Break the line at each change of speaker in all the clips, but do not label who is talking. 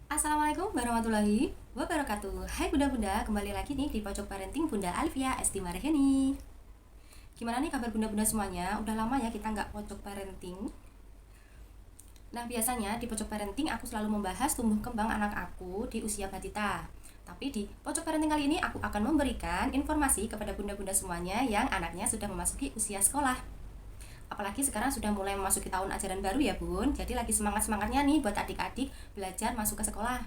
Assalamualaikum warahmatullahi wabarakatuh. Hai bunda-bunda, kembali lagi nih di Pojok Parenting Bunda Alfia Esti Marheni. Gimana nih kabar bunda-bunda semuanya? Udah lama ya kita nggak pojok parenting. Nah biasanya di pojok parenting aku selalu membahas tumbuh kembang anak aku di usia balita. Tapi di pojok parenting kali ini aku akan memberikan informasi kepada bunda-bunda semuanya yang anaknya sudah memasuki usia sekolah. Apalagi sekarang sudah mulai memasuki tahun ajaran baru ya bun. Jadi lagi semangat-semangatnya nih buat adik-adik belajar masuk ke sekolah.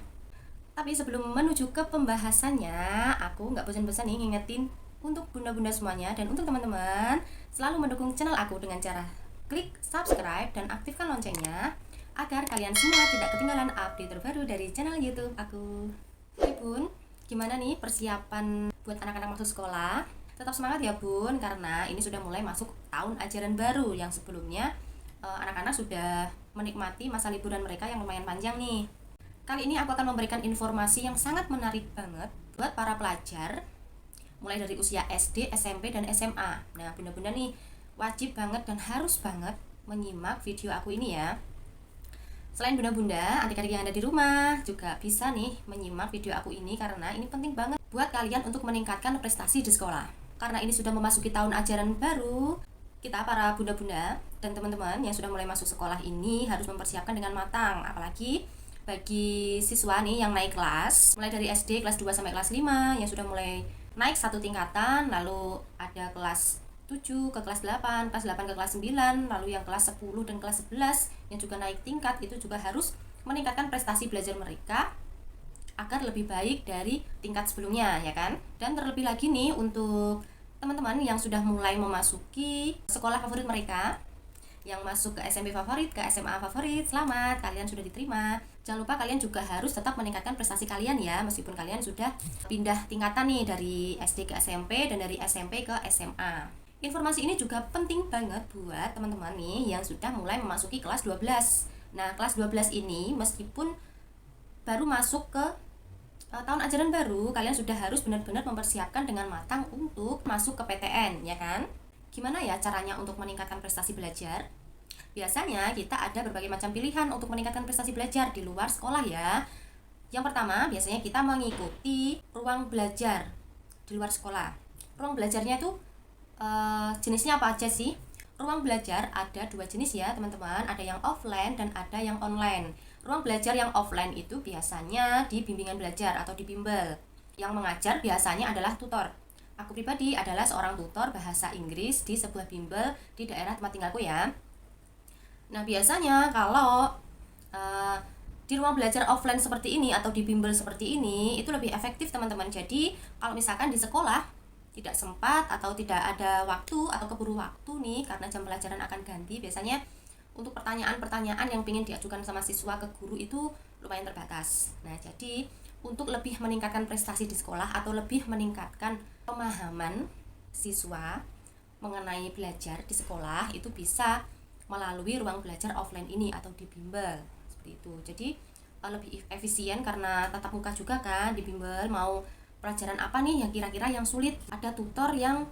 Tapi sebelum menuju ke pembahasannya, aku nggak bosan-bosan nih ngingetin untuk bunda-bunda semuanya dan untuk teman-teman selalu mendukung channel aku dengan cara klik subscribe dan aktifkan loncengnya agar kalian semua tidak ketinggalan update terbaru dari channel YouTube aku. Hai bun, gimana nih persiapan buat anak-anak masuk sekolah? Tetap semangat ya bun, karena ini sudah mulai masuk tahun ajaran baru yang sebelumnya anak-anak sudah menikmati masa liburan mereka yang lumayan panjang nih. Kali ini aku akan memberikan informasi yang sangat menarik banget buat para pelajar mulai dari usia SD, SMP, dan SMA. Nah bunda-bunda nih wajib banget dan harus banget menyimak video aku ini ya. Selain bunda-bunda, adik-adik yang ada di rumah juga bisa nih menyimak video aku ini karena ini penting banget buat kalian untuk meningkatkan prestasi di sekolah. Karena ini sudah memasuki tahun ajaran baru, kita para bunda-bunda dan teman-teman yang sudah mulai masuk sekolah ini harus mempersiapkan dengan matang. Apalagi bagi siswa nih yang naik kelas, mulai dari SD kelas 2 sampai kelas 5 yang sudah mulai naik satu tingkatan, lalu ada kelas 7 ke kelas 8, kelas 8 ke kelas 9, lalu yang kelas 10 dan kelas 11 yang juga naik tingkat, itu juga harus meningkatkan prestasi belajar mereka agar lebih baik dari tingkat sebelumnya ya kan. Dan terlebih lagi nih untuk teman-teman yang sudah mulai memasuki sekolah favorit mereka, yang masuk ke SMP favorit, ke SMA favorit, selamat, kalian sudah diterima. Jangan lupa kalian juga harus tetap meningkatkan prestasi kalian ya, meskipun kalian sudah pindah tingkatan nih dari SD ke SMP dan dari SMP ke SMA. Informasi ini juga penting banget buat teman-teman nih yang sudah mulai memasuki kelas 12. Nah, kelas 12 ini meskipun baru masuk ke tahun ajaran baru, kalian sudah harus benar-benar mempersiapkan dengan matang untuk masuk ke PTN, ya kan? Gimana ya caranya untuk meningkatkan prestasi belajar? Biasanya kita ada berbagai macam pilihan untuk meningkatkan prestasi belajar di luar sekolah ya. Yang pertama, biasanya kita mengikuti ruang belajar di luar sekolah. Ruang belajarnya itu jenisnya apa aja sih? Ruang belajar ada dua jenis ya teman-teman, ada yang offline dan ada yang online. Ruang belajar yang offline itu biasanya di bimbingan belajar atau di bimbel. Yang mengajar biasanya adalah tutor. Aku pribadi adalah seorang tutor bahasa Inggris di sebuah bimbel di daerah tempat tinggalku ya. Nah biasanya kalau di ruang belajar offline seperti ini atau di bimbel seperti ini itu lebih efektif teman-teman. Jadi kalau misalkan di sekolah tidak sempat atau tidak ada waktu atau keburu waktu nih karena jam pelajaran akan ganti, biasanya untuk pertanyaan-pertanyaan yang ingin diajukan sama siswa ke guru itu lumayan terbatas. Nah jadi untuk lebih meningkatkan prestasi di sekolah atau lebih meningkatkan pemahaman siswa mengenai belajar di sekolah itu bisa melalui ruang belajar offline ini atau di bimbel seperti itu. Jadi lebih efisien karena tatap muka juga kan di bimbel. Mau pelajaran apa nih yang kira-kira yang sulit, ada tutor yang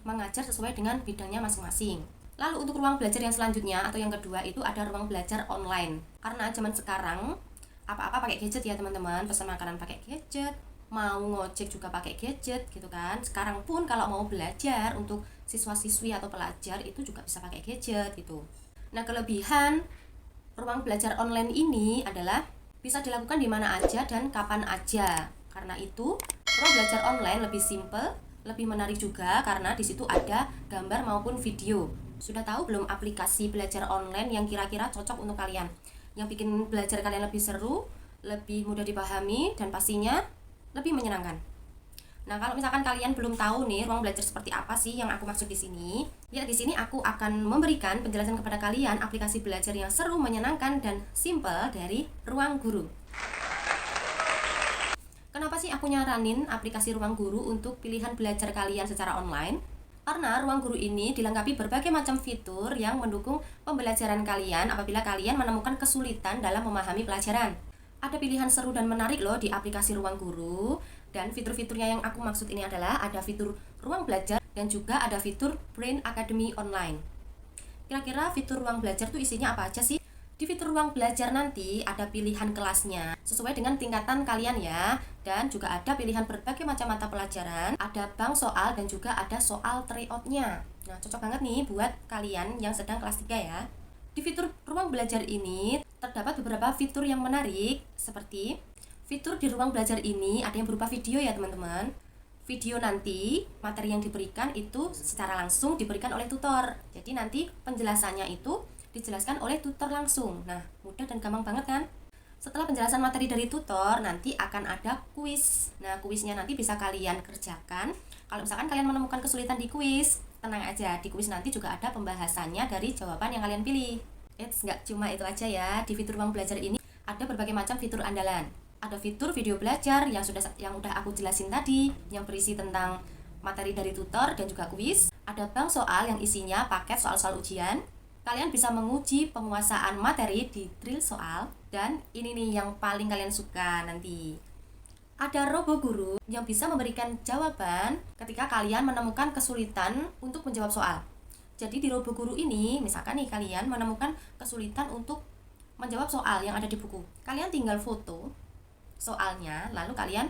mengajar sesuai dengan bidangnya masing-masing. Lalu untuk ruang belajar yang selanjutnya atau yang kedua itu ada ruang belajar online. Karena zaman sekarang apa-apa pakai gadget ya teman-teman, pesan makanan pakai gadget, mau ngojek juga pakai gadget gitu kan. Sekarang pun kalau mau belajar untuk siswa-siswi atau pelajar itu juga bisa pakai gadget gitu. Nah kelebihan ruang belajar online ini adalah bisa dilakukan di mana aja dan kapan aja. Karena itu ruang belajar online lebih simple, lebih menarik juga karena di situ ada gambar maupun video. Sudah tahu belum aplikasi belajar online yang kira-kira cocok untuk kalian? Yang bikin belajar kalian lebih seru, lebih mudah dipahami, dan pastinya lebih menyenangkan. Nah, kalau misalkan kalian belum tahu nih ruang belajar seperti apa sih yang aku maksud di sini, ya di sini aku akan memberikan penjelasan kepada kalian aplikasi belajar yang seru, menyenangkan, dan simple dari Ruang Guru. Kenapa sih aku nyaranin aplikasi Ruang Guru untuk pilihan belajar kalian secara online? Karena Ruang Guru ini dilengkapi berbagai macam fitur yang mendukung pembelajaran kalian apabila kalian menemukan kesulitan dalam memahami pelajaran. Ada pilihan seru dan menarik loh di aplikasi Ruang Guru, dan fitur-fiturnya yang aku maksud ini adalah ada fitur Ruang Belajar dan juga ada fitur Brain Academy Online. Kira-kira fitur Ruang Belajar tuh isinya apa aja sih? Di fitur ruang belajar nanti ada pilihan kelasnya sesuai dengan tingkatan kalian ya. Dan juga ada pilihan berbagai macam mata pelajaran, ada bank soal dan juga ada soal tryout-nya. Nah, cocok banget nih buat kalian yang sedang kelas 3 ya. Di fitur ruang belajar ini terdapat beberapa fitur yang menarik, seperti fitur di ruang belajar ini ada yang berupa video ya teman-teman. Video nanti, materi yang diberikan itu secara langsung diberikan oleh tutor. Jadi nanti penjelasannya itu dijelaskan oleh tutor langsung. Nah, mudah dan gampang banget kan? Setelah penjelasan materi dari tutor, nanti akan ada kuis. Nah, kuisnya nanti bisa kalian kerjakan. Kalau misalkan kalian menemukan kesulitan di kuis, tenang aja, di kuis nanti juga ada pembahasannya dari jawaban yang kalian pilih. Nggak cuma itu aja ya, di fitur ruang belajar ini ada berbagai macam fitur andalan. Ada fitur video belajar yang udah aku jelasin tadi, yang berisi tentang materi dari tutor dan juga kuis. Ada bank soal yang isinya paket soal-soal ujian. Kalian bisa menguji penguasaan materi di drill soal. Dan ini nih yang paling kalian suka nanti. Ada robo guru yang bisa memberikan jawaban ketika kalian menemukan kesulitan untuk menjawab soal. Jadi di robo guru ini, misalkan nih kalian menemukan kesulitan untuk menjawab soal yang ada di buku. Kalian tinggal foto soalnya, lalu kalian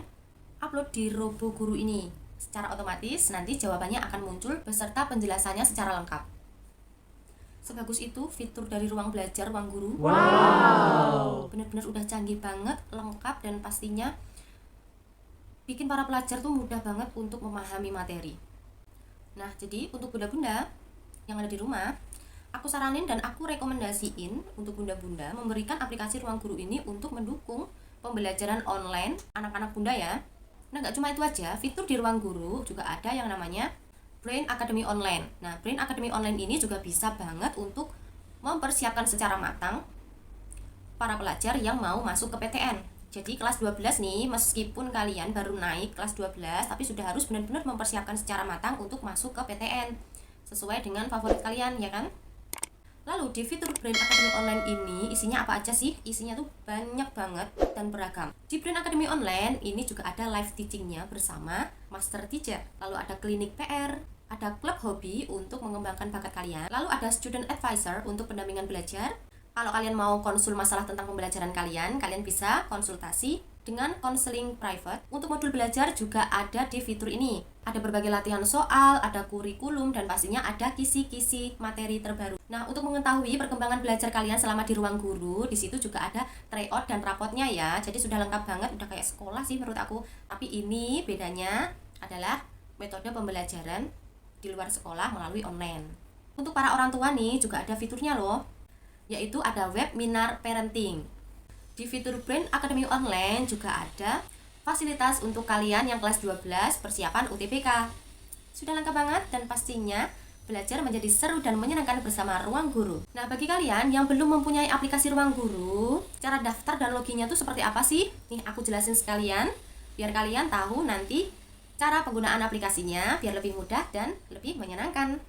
upload di robo guru ini. Secara otomatis nanti jawabannya akan muncul beserta penjelasannya secara lengkap. Sebagus itu fitur dari ruang belajar, ruang guru. Wow. Bener-bener udah canggih banget, lengkap, dan pastinya bikin para pelajar tuh mudah banget untuk memahami materi. Nah, jadi untuk bunda-bunda yang ada di rumah, aku saranin dan aku rekomendasiin untuk bunda-bunda memberikan aplikasi ruang guru ini untuk mendukung pembelajaran online anak-anak bunda ya. Nah, gak cuma itu aja, fitur di ruang guru juga ada yang namanya Brain Academy Online. Nah, Brain Academy Online ini juga bisa banget untuk mempersiapkan secara matang para pelajar yang mau masuk ke PTN. Jadi kelas 12 nih, meskipun kalian baru naik kelas 12, tapi sudah harus benar-benar mempersiapkan secara matang untuk masuk ke PTN sesuai dengan favorit kalian, ya kan? Lalu di fitur Brain Academy Online ini isinya apa aja sih? Isinya tuh banyak banget dan beragam. Di Brain Academy Online ini juga ada live teachingnya bersama master teacher. Lalu ada klinik PR, ada klub hobi untuk mengembangkan bakat kalian. Lalu ada student advisor untuk pendampingan belajar. Kalau kalian mau konsul masalah tentang pembelajaran kalian bisa konsultasi dengan konseling private. Untuk modul belajar juga ada di fitur ini. Ada berbagai latihan soal, ada kurikulum, dan pastinya ada kisi-kisi materi terbaru. Nah, untuk mengetahui perkembangan belajar kalian selama di ruang guru, di situ juga ada tryout dan rapotnya ya. Jadi sudah lengkap banget, udah kayak sekolah sih menurut aku. Tapi ini bedanya adalah metode pembelajaran di luar sekolah melalui online. Untuk para orang tua nih juga ada fiturnya loh, yaitu ada webinar parenting. Di fitur Brain Academy Online juga ada fasilitas untuk kalian yang kelas 12 persiapan UTBK. Sudah lengkap banget dan pastinya belajar menjadi seru dan menyenangkan bersama ruang guru. Nah, bagi kalian yang belum mempunyai aplikasi ruang guru, cara daftar dan loginnya tuh seperti apa sih? Nih, aku jelasin sekalian biar kalian tahu nanti cara penggunaan aplikasinya biar lebih mudah dan lebih menyenangkan.